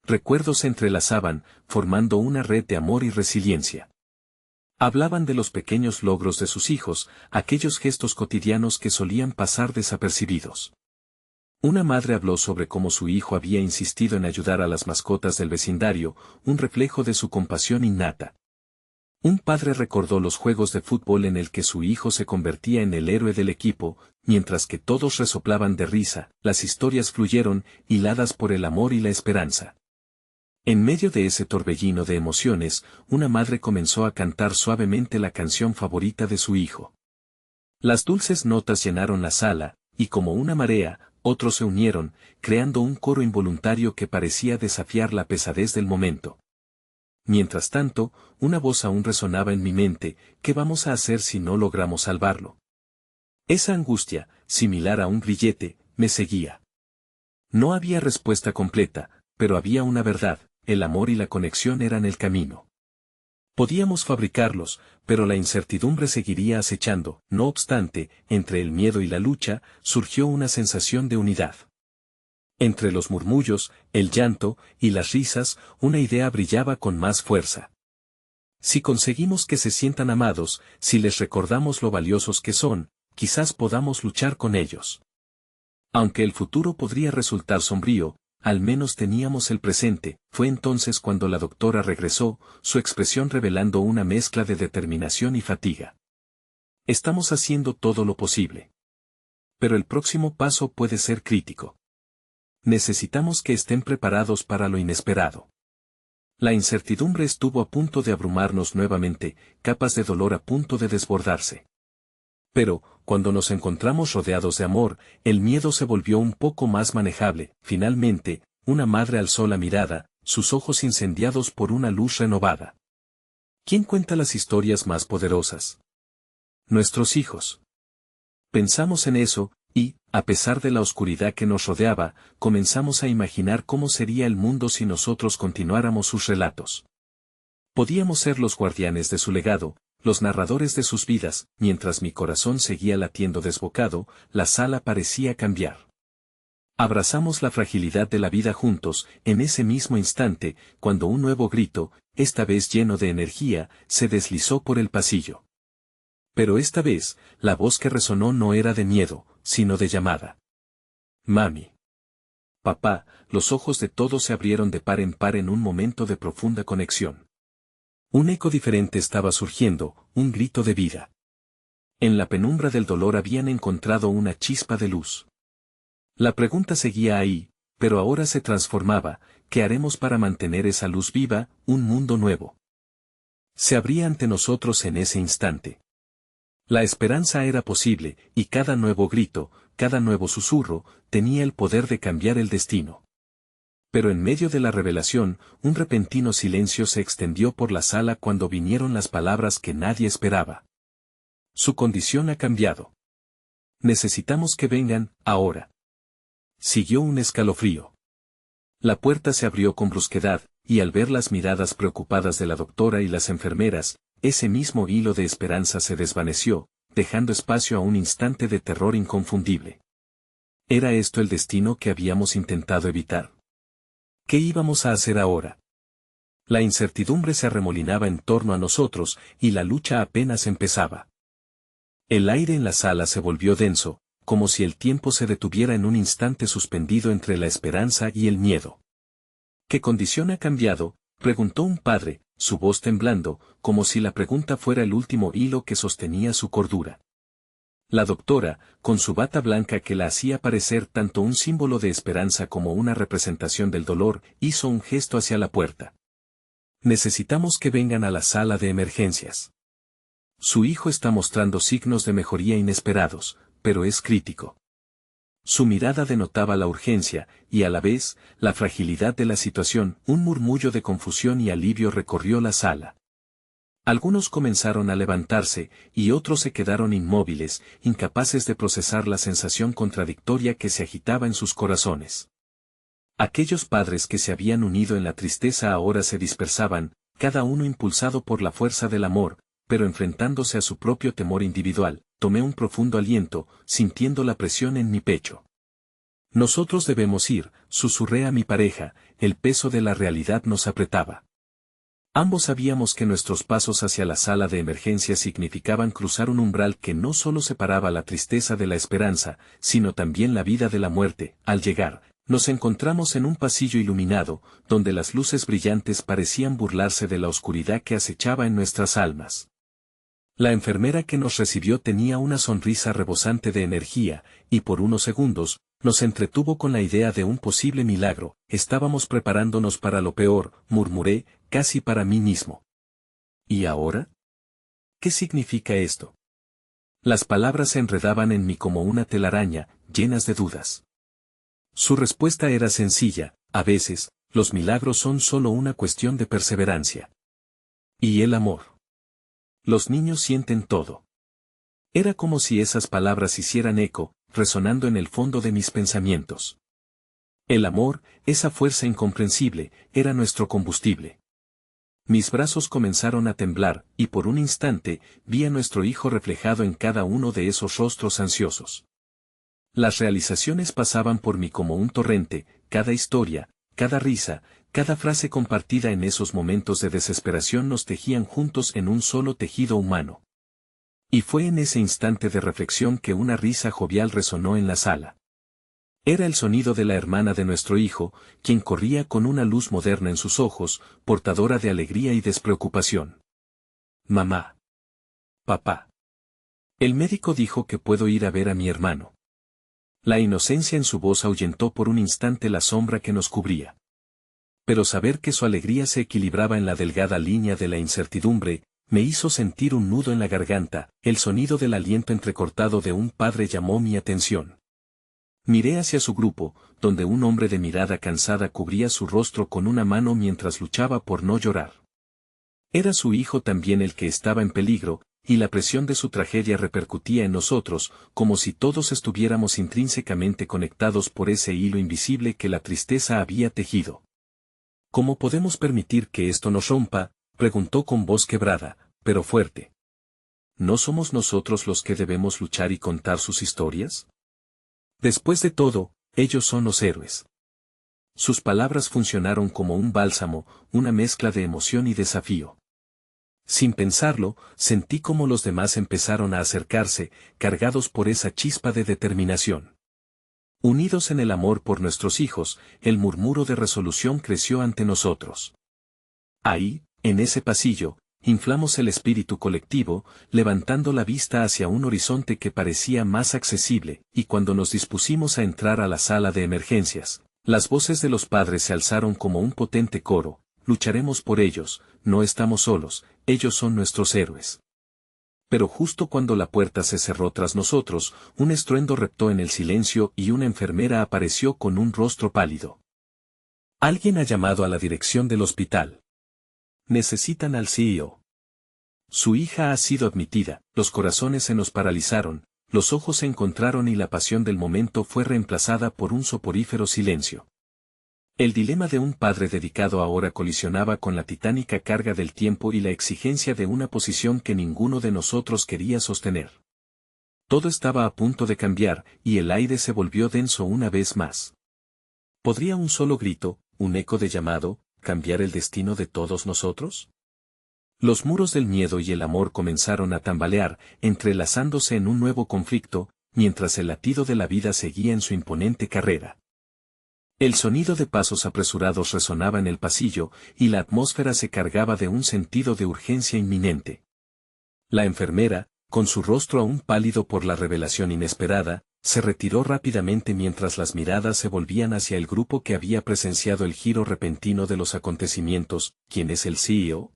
Recuerdos se entrelazaban, formando una red de amor y resiliencia. Hablaban de los pequeños logros de sus hijos, aquellos gestos cotidianos que solían pasar desapercibidos. Una madre habló sobre cómo su hijo había insistido en ayudar a las mascotas del vecindario, un reflejo de su compasión innata. Un padre recordó los juegos de fútbol en el que su hijo se convertía en el héroe del equipo, mientras que todos resoplaban de risa. Las historias fluyeron, hiladas por el amor y la esperanza. En medio de ese torbellino de emociones, una madre comenzó a cantar suavemente la canción favorita de su hijo. Las dulces notas llenaron la sala, y como una marea, otros se unieron, creando un coro involuntario que parecía desafiar la pesadez del momento. Mientras tanto, una voz aún resonaba en mi mente: ¿qué vamos a hacer si no logramos salvarlo? Esa angustia, similar a un grillete, me seguía. No había respuesta completa, pero había una verdad: el amor y la conexión eran el camino. Podíamos fabricarlos, pero la incertidumbre seguiría acechando. No obstante, entre el miedo y la lucha, surgió una sensación de unidad. Entre los murmullos, el llanto, y las risas, una idea brillaba con más fuerza. Si conseguimos que se sientan amados, si les recordamos lo valiosos que son, quizás podamos luchar con ellos. Aunque el futuro podría resultar sombrío, al menos teníamos el presente. Fue entonces cuando la doctora regresó, su expresión revelando una mezcla de determinación y fatiga. Estamos haciendo todo lo posible. Pero el próximo paso puede ser crítico. Necesitamos que estén preparados para lo inesperado. La incertidumbre estuvo a punto de abrumarnos nuevamente, capas de dolor a punto de desbordarse. Pero, cuando nos encontramos rodeados de amor, el miedo se volvió un poco más manejable. Finalmente, una madre alzó la mirada, sus ojos incendiados por una luz renovada. ¿Quién cuenta las historias más poderosas? Nuestros hijos. Pensamos en eso, y, a pesar de la oscuridad que nos rodeaba, comenzamos a imaginar cómo sería el mundo si nosotros continuáramos sus relatos. Podíamos ser los guardianes de su legado, los narradores de sus vidas. Mientras mi corazón seguía latiendo desbocado, la sala parecía cambiar. Abrazamos la fragilidad de la vida juntos, en ese mismo instante, cuando un nuevo grito, esta vez lleno de energía, se deslizó por el pasillo. Pero esta vez, la voz que resonó no era de miedo, sino de llamada. Mami. Papá, los ojos de todos se abrieron de par en par en un momento de profunda conexión. Un eco diferente estaba surgiendo, un grito de vida. En la penumbra del dolor habían encontrado una chispa de luz. La pregunta seguía ahí, pero ahora se transformaba: ¿qué haremos para mantener esa luz viva, un mundo nuevo? Se abría ante nosotros en ese instante. La esperanza era posible, y cada nuevo grito, cada nuevo susurro, tenía el poder de cambiar el destino. Pero en medio de la revelación, un repentino silencio se extendió por la sala cuando vinieron las palabras que nadie esperaba. Su condición ha cambiado. Necesitamos que vengan, ahora. Siguió un escalofrío. La puerta se abrió con brusquedad, y al ver las miradas preocupadas de la doctora y las enfermeras, ese mismo hilo de esperanza se desvaneció, dejando espacio a un instante de terror inconfundible. ¿Era esto el destino que habíamos intentado evitar? ¿Qué íbamos a hacer ahora? La incertidumbre se arremolinaba en torno a nosotros, y la lucha apenas empezaba. El aire en la sala se volvió denso, como si el tiempo se detuviera en un instante suspendido entre la esperanza y el miedo. ¿Qué condición ha cambiado?, preguntó un padre, su voz temblando, como si la pregunta fuera el último hilo que sostenía su cordura. La doctora, con su bata blanca que la hacía parecer tanto un símbolo de esperanza como una representación del dolor, hizo un gesto hacia la puerta. Necesitamos que vengan a la sala de emergencias. Su hijo está mostrando signos de mejoría inesperados, pero es crítico. Su mirada denotaba la urgencia, y a la vez, la fragilidad de la situación. Un murmullo de confusión y alivio recorrió la sala. Algunos comenzaron a levantarse, y otros se quedaron inmóviles, incapaces de procesar la sensación contradictoria que se agitaba en sus corazones. Aquellos padres que se habían unido en la tristeza ahora se dispersaban, cada uno impulsado por la fuerza del amor, pero enfrentándose a su propio temor individual. Tomé un profundo aliento, sintiendo la presión en mi pecho. Nosotros debemos ir, susurré a mi pareja, el peso de la realidad nos apretaba. Ambos sabíamos que nuestros pasos hacia la sala de emergencia significaban cruzar un umbral que no solo separaba la tristeza de la esperanza, sino también la vida de la muerte. Al llegar, nos encontramos en un pasillo iluminado, donde las luces brillantes parecían burlarse de la oscuridad que acechaba en nuestras almas. La enfermera que nos recibió tenía una sonrisa rebosante de energía, y por unos segundos, nos entretuvo con la idea de un posible milagro. Estábamos preparándonos para lo peor, murmuré, casi para mí mismo. ¿Y ahora? ¿Qué significa esto? Las palabras se enredaban en mí como una telaraña, llenas de dudas. Su respuesta era sencilla: a veces, los milagros son solo una cuestión de perseverancia. ¿Y el amor? Los niños sienten todo. Era como si esas palabras hicieran eco, resonando en el fondo de mis pensamientos. El amor, esa fuerza incomprensible, era nuestro combustible. Mis brazos comenzaron a temblar, y por un instante, vi a nuestro hijo reflejado en cada uno de esos rostros ansiosos. Las realizaciones pasaban por mí como un torrente, cada historia, cada risa, cada frase compartida en esos momentos de desesperación nos tejían juntos en un solo tejido humano. Y fue en ese instante de reflexión que una risa jovial resonó en la sala. Era el sonido de la hermana de nuestro hijo, quien corría con una luz moderna en sus ojos, portadora de alegría y despreocupación. Mamá. Papá. El médico dijo que puedo ir a ver a mi hermano. La inocencia en su voz ahuyentó por un instante la sombra que nos cubría. Pero saber que su alegría se equilibraba en la delgada línea de la incertidumbre, me hizo sentir un nudo en la garganta. El sonido del aliento entrecortado de un padre llamó mi atención. Miré hacia su grupo, donde un hombre de mirada cansada cubría su rostro con una mano mientras luchaba por no llorar. Era su hijo también el que estaba en peligro, y la presión de su tragedia repercutía en nosotros, como si todos estuviéramos intrínsecamente conectados por ese hilo invisible que la tristeza había tejido. ¿Cómo podemos permitir que esto nos rompa?, preguntó con voz quebrada, pero fuerte. ¿No somos nosotros los que debemos luchar y contar sus historias? Después de todo, ellos son los héroes. Sus palabras funcionaron como un bálsamo, una mezcla de emoción y desafío. Sin pensarlo, sentí como los demás empezaron a acercarse, cargados por esa chispa de determinación. Unidos en el amor por nuestros hijos, el murmuro de resolución creció ante nosotros. Ahí, en ese pasillo, inflamos el espíritu colectivo, levantando la vista hacia un horizonte que parecía más accesible, y cuando nos dispusimos a entrar a la sala de emergencias, las voces de los padres se alzaron como un potente coro: lucharemos por ellos, no estamos solos, ellos son nuestros héroes. Pero justo cuando la puerta se cerró tras nosotros, un estruendo reptó en el silencio y una enfermera apareció con un rostro pálido. Alguien ha llamado a la dirección del hospital. Necesitan al CEO. Su hija ha sido admitida. Los corazones se nos paralizaron, los ojos se encontraron y la pasión del momento fue reemplazada por un soporífero silencio. El dilema de un padre dedicado ahora colisionaba con la titánica carga del tiempo y la exigencia de una posición que ninguno de nosotros quería sostener. Todo estaba a punto de cambiar, y el aire se volvió denso una vez más. ¿Podría un solo grito, un eco de llamado, cambiar el destino de todos nosotros? Los muros del miedo y el amor comenzaron a tambalear, entrelazándose en un nuevo conflicto, mientras el latido de la vida seguía en su imponente carrera. El sonido de pasos apresurados resonaba en el pasillo, y la atmósfera se cargaba de un sentido de urgencia inminente. La enfermera, con su rostro aún pálido por la revelación inesperada, se retiró rápidamente mientras las miradas se volvían hacia el grupo que había presenciado el giro repentino de los acontecimientos. ¿Quién es el CEO?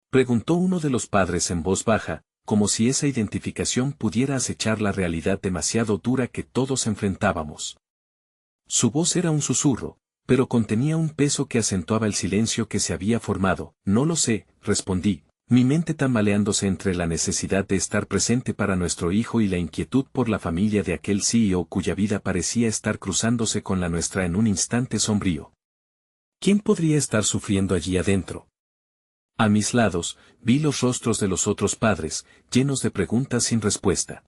Preguntó uno de los padres en voz baja, como si esa identificación pudiera acechar la realidad demasiado dura que todos enfrentábamos. Su voz era un susurro, pero contenía un peso que acentuaba el silencio que se había formado. No lo sé, respondí, mi mente tambaleándose entre la necesidad de estar presente para nuestro hijo y la inquietud por la familia de aquel CEO cuya vida parecía estar cruzándose con la nuestra en un instante sombrío. ¿Quién podría estar sufriendo allí adentro? A mis lados, vi los rostros de los otros padres, llenos de preguntas sin respuesta.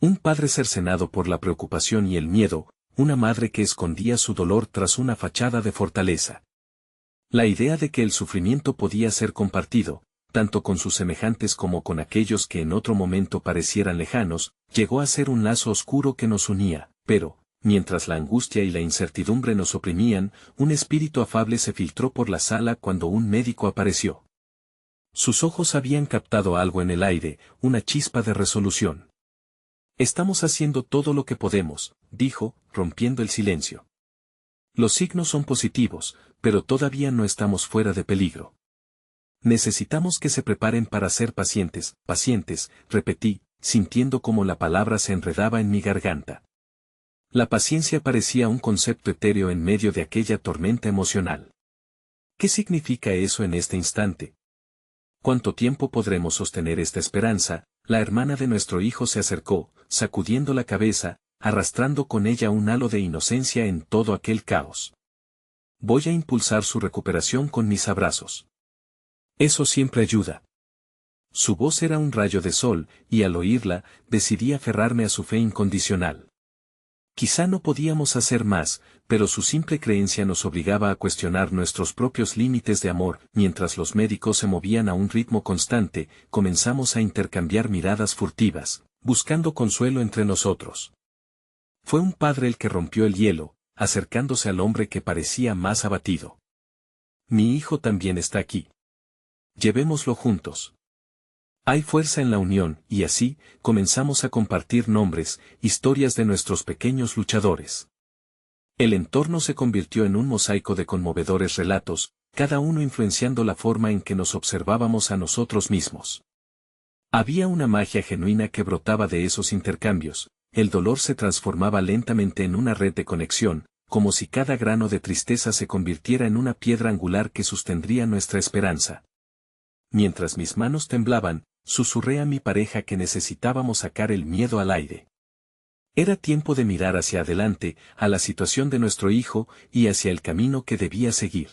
Un padre cercenado por la preocupación y el miedo, una madre que escondía su dolor tras una fachada de fortaleza. La idea de que el sufrimiento podía ser compartido, tanto con sus semejantes como con aquellos que en otro momento parecieran lejanos, llegó a ser un lazo oscuro que nos unía, pero, mientras la angustia y la incertidumbre nos oprimían, un espíritu afable se filtró por la sala cuando un médico apareció. Sus ojos habían captado algo en el aire, una chispa de resolución. Estamos haciendo todo lo que podemos, dijo, rompiendo el silencio. Los signos son positivos, pero todavía no estamos fuera de peligro. Necesitamos que se preparen para ser pacientes, repetí, sintiendo como la palabra se enredaba en mi garganta. La paciencia parecía un concepto etéreo en medio de aquella tormenta emocional. ¿Qué significa eso en este instante? ¿Cuánto tiempo podremos sostener esta esperanza? La hermana de nuestro hijo se acercó, sacudiendo la cabeza, arrastrando con ella un halo de inocencia en todo aquel caos. Voy a impulsar su recuperación con mis abrazos. Eso siempre ayuda. Su voz era un rayo de sol, y al oírla, decidí aferrarme a su fe incondicional. Quizá no podíamos hacer más, pero su simple creencia nos obligaba a cuestionar nuestros propios límites de amor. Mientras los médicos se movían a un ritmo constante, comenzamos a intercambiar miradas furtivas, buscando consuelo entre nosotros. Fue un padre el que rompió el hielo, acercándose al hombre que parecía más abatido. Mi hijo también está aquí. Llevémoslo juntos. Hay fuerza en la unión, y así, comenzamos a compartir nombres, historias de nuestros pequeños luchadores. El entorno se convirtió en un mosaico de conmovedores relatos, cada uno influenciando la forma en que nos observábamos a nosotros mismos. Había una magia genuina que brotaba de esos intercambios, el dolor se transformaba lentamente en una red de conexión, como si cada grano de tristeza se convirtiera en una piedra angular que sostendría nuestra esperanza. Mientras mis manos temblaban, Susurré a mi pareja que necesitábamos sacar el miedo al aire. Era tiempo de mirar hacia adelante, a la situación de nuestro hijo y hacia el camino que debía seguir.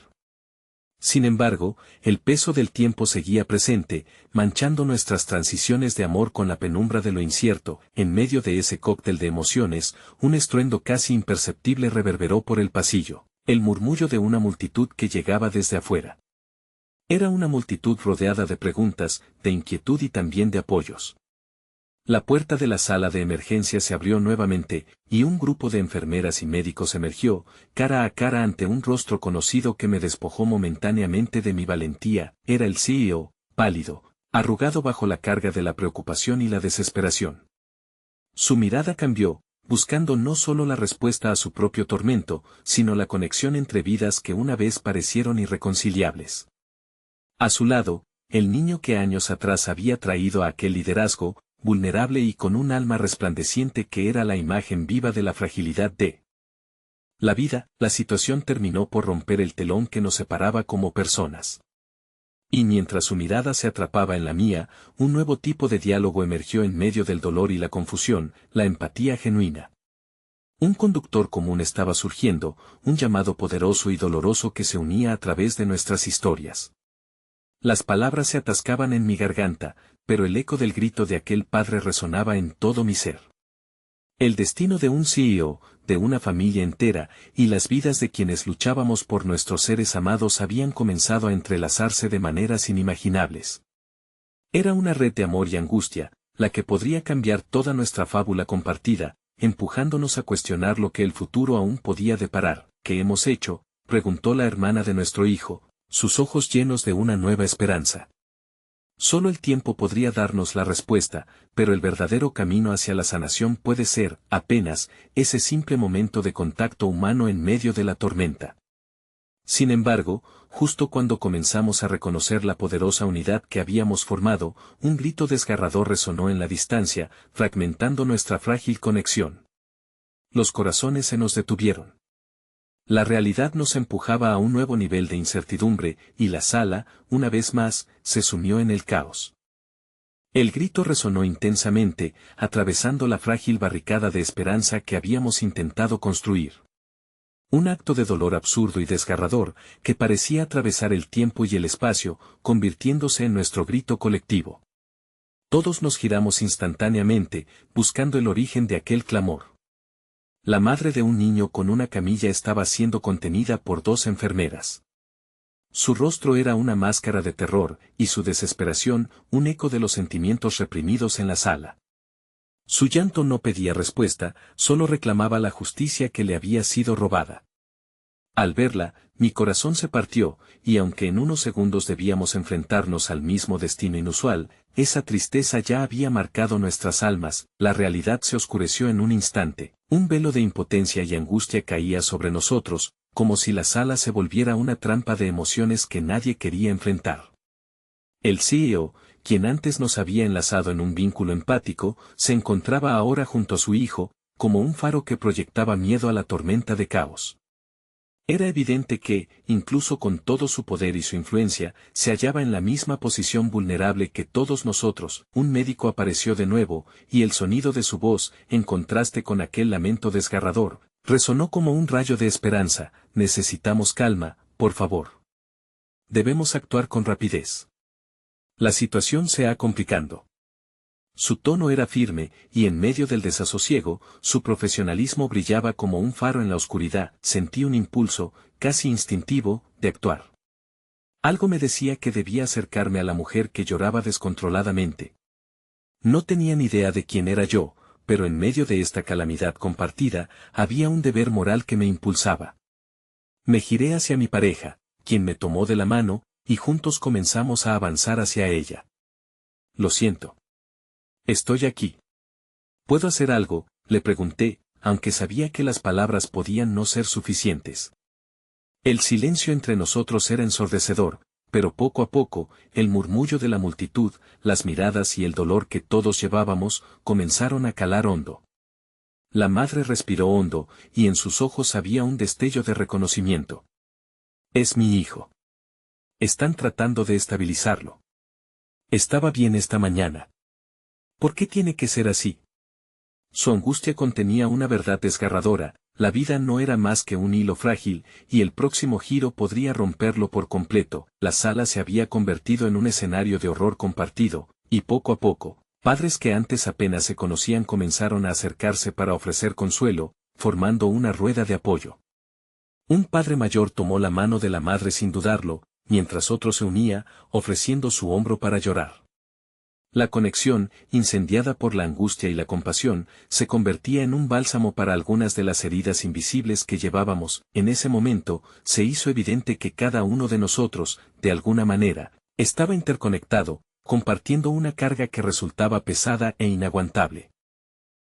Sin embargo, el peso del tiempo seguía presente, manchando nuestras transiciones de amor con la penumbra de lo incierto. En medio de ese cóctel de emociones, un estruendo casi imperceptible reverberó por el pasillo, el murmullo de una multitud que llegaba desde afuera. Era una multitud rodeada de preguntas, de inquietud y también de apoyos. La puerta de la sala de emergencia se abrió nuevamente, y un grupo de enfermeras y médicos emergió, cara a cara ante un rostro conocido que me despojó momentáneamente de mi valentía. Era el CEO, pálido, arrugado bajo la carga de la preocupación y la desesperación. Su mirada cambió, buscando no solo la respuesta a su propio tormento, sino la conexión entre vidas que una vez parecieron irreconciliables. A su lado, el niño que años atrás había traído a aquel liderazgo, vulnerable y con un alma resplandeciente que era la imagen viva de la fragilidad de la vida. La situación terminó por romper el telón que nos separaba como personas. Y mientras su mirada se atrapaba en la mía, un nuevo tipo de diálogo emergió en medio del dolor y la confusión, la empatía genuina. Un conductor común estaba surgiendo, un llamado poderoso y doloroso que se unía a través de nuestras historias. Las palabras se atascaban en mi garganta, pero el eco del grito de aquel padre resonaba en todo mi ser. El destino de un CEO, de una familia entera, y las vidas de quienes luchábamos por nuestros seres amados habían comenzado a entrelazarse de maneras inimaginables. Era una red de amor y angustia, la que podría cambiar toda nuestra fábula compartida, empujándonos a cuestionar lo que el futuro aún podía deparar. ¿Qué hemos hecho?, preguntó la hermana de nuestro hijo, sus ojos llenos de una nueva esperanza. Solo el tiempo podría darnos la respuesta, pero el verdadero camino hacia la sanación puede ser, apenas, ese simple momento de contacto humano en medio de la tormenta. Sin embargo, justo cuando comenzamos a reconocer la poderosa unidad que habíamos formado, un grito desgarrador resonó en la distancia, fragmentando nuestra frágil conexión. Los corazones se nos detuvieron. La realidad nos empujaba a un nuevo nivel de incertidumbre, y la sala, una vez más, se sumió en el caos. El grito resonó intensamente, atravesando la frágil barricada de esperanza que habíamos intentado construir. Un acto de dolor absurdo y desgarrador, que parecía atravesar el tiempo y el espacio, convirtiéndose en nuestro grito colectivo. Todos nos giramos instantáneamente, buscando el origen de aquel clamor. La madre de un niño con una camilla estaba siendo contenida por dos enfermeras. Su rostro era una máscara de terror, y su desesperación, un eco de los sentimientos reprimidos en la sala. Su llanto no pedía respuesta, solo reclamaba la justicia que le había sido robada. Al verla, mi corazón se partió, y aunque en unos segundos debíamos enfrentarnos al mismo destino inusual, esa tristeza ya había marcado nuestras almas. La realidad se oscureció en un instante, un velo de impotencia y angustia caía sobre nosotros, como si la sala se volviera una trampa de emociones que nadie quería enfrentar. El CEO, quien antes nos había enlazado en un vínculo empático, se encontraba ahora junto a su hijo, como un faro que proyectaba miedo a la tormenta de caos. Era evidente que, incluso con todo su poder y su influencia, se hallaba en la misma posición vulnerable que todos nosotros. Un médico apareció de nuevo, y el sonido de su voz, en contraste con aquel lamento desgarrador, resonó como un rayo de esperanza. Necesitamos calma, por favor. Debemos actuar con rapidez. La situación se ha complicando. Su tono era firme, y en medio del desasosiego, su profesionalismo brillaba como un faro en la oscuridad. Sentí un impulso, casi instintivo, de actuar. Algo me decía que debía acercarme a la mujer que lloraba descontroladamente. No tenía ni idea de quién era yo, pero en medio de esta calamidad compartida, había un deber moral que me impulsaba. Me giré hacia mi pareja, quien me tomó de la mano, y juntos comenzamos a avanzar hacia ella. Lo siento. Estoy aquí. ¿Puedo hacer algo?, le pregunté, aunque sabía que las palabras podían no ser suficientes. El silencio entre nosotros era ensordecedor, pero poco a poco, el murmullo de la multitud, las miradas y el dolor que todos llevábamos, comenzaron a calar hondo. La madre respiró hondo, y en sus ojos había un destello de reconocimiento. Es mi hijo. Están tratando de estabilizarlo. Estaba bien esta mañana. ¿Por qué tiene que ser así? Su angustia contenía una verdad desgarradora: la vida no era más que un hilo frágil, y el próximo giro podría romperlo por completo. La sala se había convertido en un escenario de horror compartido, y poco a poco, padres que antes apenas se conocían comenzaron a acercarse para ofrecer consuelo, formando una rueda de apoyo. Un padre mayor tomó la mano de la madre sin dudarlo, mientras otro se unía, ofreciendo su hombro para llorar. La conexión, incendiada por la angustia y la compasión, se convertía en un bálsamo para algunas de las heridas invisibles que llevábamos. En ese momento, se hizo evidente que cada uno de nosotros, de alguna manera, estaba interconectado, compartiendo una carga que resultaba pesada e inaguantable.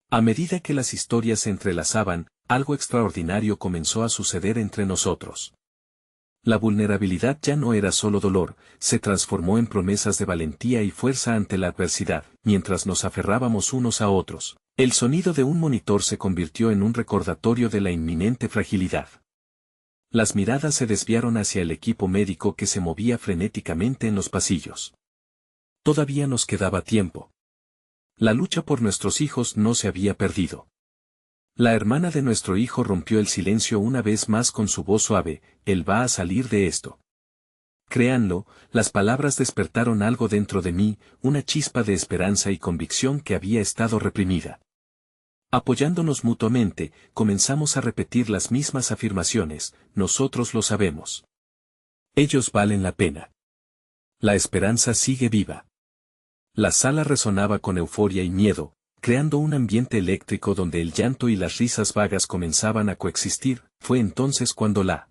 A medida que las historias se entrelazaban, algo extraordinario comenzó a suceder entre nosotros. La vulnerabilidad ya no era solo dolor, se transformó en promesas de valentía y fuerza ante la adversidad. Mientras nos aferrábamos unos a otros, el sonido de un monitor se convirtió en un recordatorio de la inminente fragilidad. Las miradas se desviaron hacia el equipo médico que se movía frenéticamente en los pasillos. Todavía nos quedaba tiempo. La lucha por nuestros hijos no se había perdido. La hermana de nuestro hijo rompió el silencio una vez más con su voz suave: él va a salir de esto. Créanlo, las palabras despertaron algo dentro de mí, una chispa de esperanza y convicción que había estado reprimida. Apoyándonos mutuamente, comenzamos a repetir las mismas afirmaciones: nosotros lo sabemos. Ellos valen la pena. La esperanza sigue viva. La sala resonaba con euforia y miedo, creando un ambiente eléctrico donde el llanto y las risas vagas comenzaban a coexistir. Fue entonces cuando la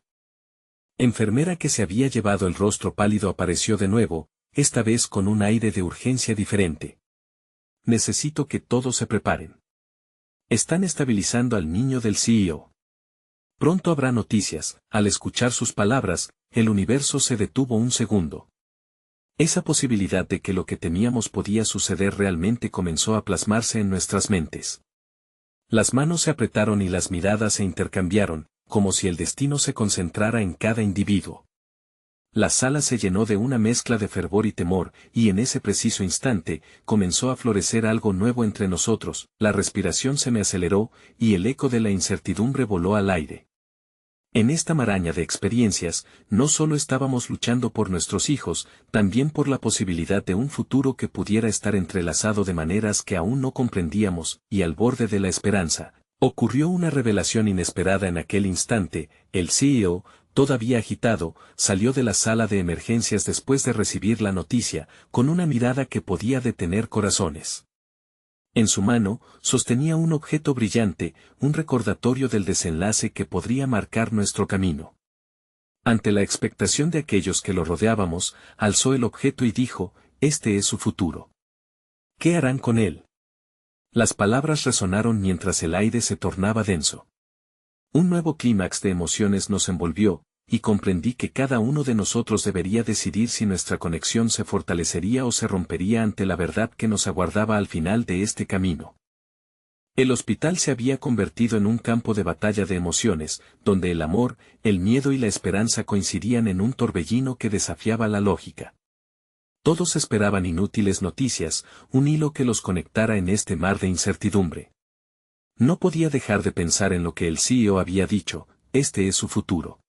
enfermera que se había llevado el rostro pálido apareció de nuevo, esta vez con un aire de urgencia diferente. Necesito que todos se preparen. Están estabilizando al niño del CEO. Pronto habrá noticias. Al escuchar sus palabras, el universo se detuvo un segundo. Esa posibilidad de que lo que temíamos podía suceder realmente comenzó a plasmarse en nuestras mentes. Las manos se apretaron y las miradas se intercambiaron, como si el destino se concentrara en cada individuo. La sala se llenó de una mezcla de fervor y temor, y en ese preciso instante, comenzó a florecer algo nuevo entre nosotros. La respiración se me aceleró, y el eco de la incertidumbre voló al aire. En esta maraña de experiencias, no solo estábamos luchando por nuestros hijos, también por la posibilidad de un futuro que pudiera estar entrelazado de maneras que aún no comprendíamos, y al borde de la esperanza. Ocurrió una revelación inesperada en aquel instante: el CEO, todavía agitado, salió de la sala de emergencias después de recibir la noticia, con una mirada que podía detener corazones. En su mano, sostenía un objeto brillante, un recordatorio del desenlace que podría marcar nuestro camino. Ante la expectación de aquellos que lo rodeábamos, alzó el objeto y dijo: este es su futuro. ¿Qué harán con él? Las palabras resonaron mientras el aire se tornaba denso. Un nuevo clímax de emociones nos envolvió, y comprendí que cada uno de nosotros debería decidir si nuestra conexión se fortalecería o se rompería ante la verdad que nos aguardaba al final de este camino. El hospital se había convertido en un campo de batalla de emociones, donde el amor, el miedo y la esperanza coincidían en un torbellino que desafiaba la lógica. Todos esperaban inútiles noticias, un hilo que los conectara en este mar de incertidumbre. No podía dejar de pensar en lo que el CEO había dicho: este es su futuro.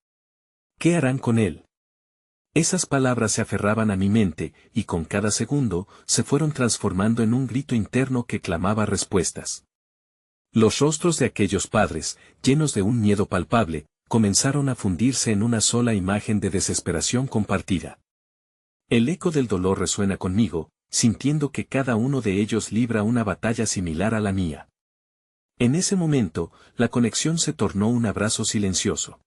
¿Qué harán con él? Esas palabras se aferraban a mi mente, y con cada segundo, se fueron transformando en un grito interno que clamaba respuestas. Los rostros de aquellos padres, llenos de un miedo palpable, comenzaron a fundirse en una sola imagen de desesperación compartida. El eco del dolor resuena conmigo, sintiendo que cada uno de ellos libra una batalla similar a la mía. En ese momento, la conexión se tornó un abrazo silencioso.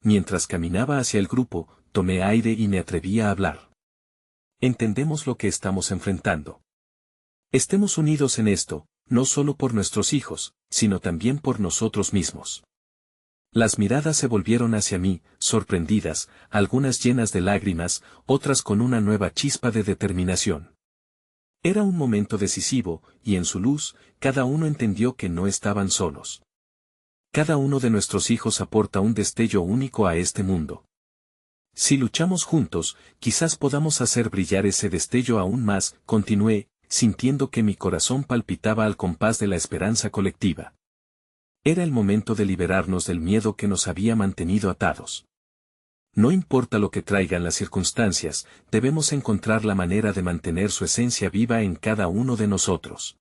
Mientras caminaba hacia el grupo, tomé aire y me atreví a hablar. Entendemos lo que estamos enfrentando. Estemos unidos en esto, no solo por nuestros hijos, sino también por nosotros mismos. Las miradas se volvieron hacia mí, sorprendidas, algunas llenas de lágrimas, otras con una nueva chispa de determinación. Era un momento decisivo, y en su luz, cada uno entendió que no estaban solos. Cada uno de nuestros hijos aporta un destello único a este mundo. Si luchamos juntos, quizás podamos hacer brillar ese destello aún más, continué, sintiendo que mi corazón palpitaba al compás de la esperanza colectiva. Era el momento de liberarnos del miedo que nos había mantenido atados. No importa lo que traigan las circunstancias, debemos encontrar la manera de mantener su esencia viva en cada uno de nosotros.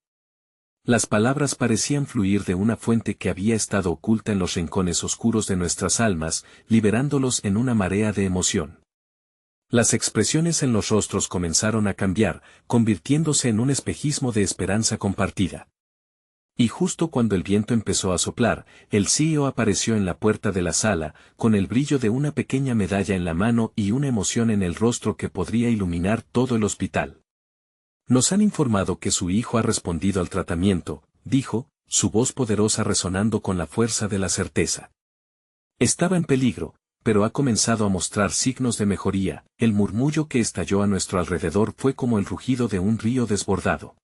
Las palabras parecían fluir de una fuente que había estado oculta en los rincones oscuros de nuestras almas, liberándolos en una marea de emoción. Las expresiones en los rostros comenzaron a cambiar, convirtiéndose en un espejismo de esperanza compartida. Y justo cuando el viento empezó a soplar, el CEO apareció en la puerta de la sala, con el brillo de una pequeña medalla en la mano y una emoción en el rostro que podría iluminar todo el hospital. Nos han informado que su hijo ha respondido al tratamiento, dijo, su voz poderosa resonando con la fuerza de la certeza. Estaba en peligro, pero ha comenzado a mostrar signos de mejoría. El murmullo que estalló a nuestro alrededor fue como el rugido de un río desbordado.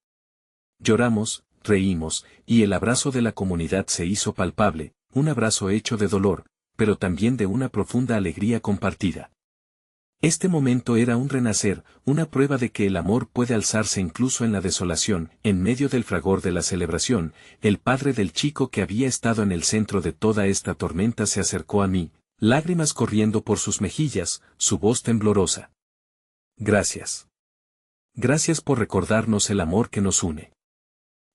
Lloramos, reímos, y el abrazo de la comunidad se hizo palpable, un abrazo hecho de dolor, pero también de una profunda alegría compartida. Este momento era un renacer, una prueba de que el amor puede alzarse incluso en la desolación. En medio del fragor de la celebración, el padre del chico que había estado en el centro de toda esta tormenta se acercó a mí, lágrimas corriendo por sus mejillas, su voz temblorosa. Gracias. Gracias por recordarnos el amor que nos une.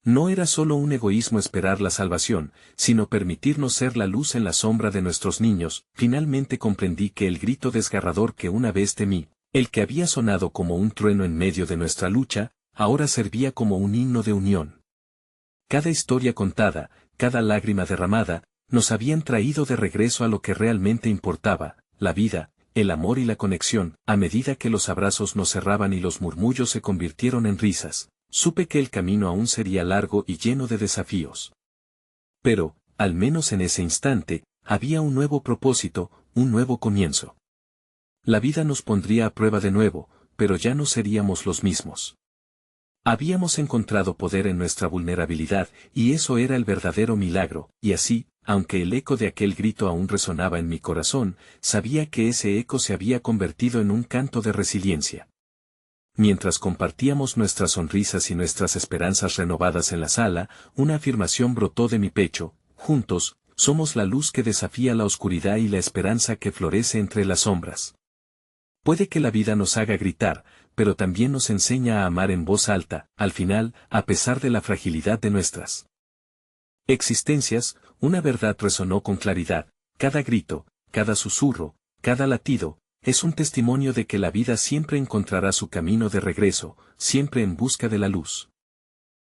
No era solo un egoísmo esperar la salvación, sino permitirnos ser la luz en la sombra de nuestros niños. Finalmente comprendí que el grito desgarrador que una vez temí, el que había sonado como un trueno en medio de nuestra lucha, ahora servía como un himno de unión. Cada historia contada, cada lágrima derramada, nos habían traído de regreso a lo que realmente importaba, la vida, el amor y la conexión. A medida que los abrazos nos cerraban y los murmullos se convirtieron en risas, supe que el camino aún sería largo y lleno de desafíos. Pero, al menos en ese instante, había un nuevo propósito, un nuevo comienzo. La vida nos pondría a prueba de nuevo, pero ya no seríamos los mismos. Habíamos encontrado poder en nuestra vulnerabilidad, y eso era el verdadero milagro, y así, aunque el eco de aquel grito aún resonaba en mi corazón, sabía que ese eco se había convertido en un canto de resiliencia. Mientras compartíamos nuestras sonrisas y nuestras esperanzas renovadas en la sala, una afirmación brotó de mi pecho: juntos, somos la luz que desafía la oscuridad y la esperanza que florece entre las sombras. Puede que la vida nos haga gritar, pero también nos enseña a amar en voz alta. Al final, a pesar de la fragilidad de nuestras existencias, una verdad resonó con claridad: cada grito, cada susurro, cada latido, es un testimonio de que la vida siempre encontrará su camino de regreso, siempre en busca de la luz.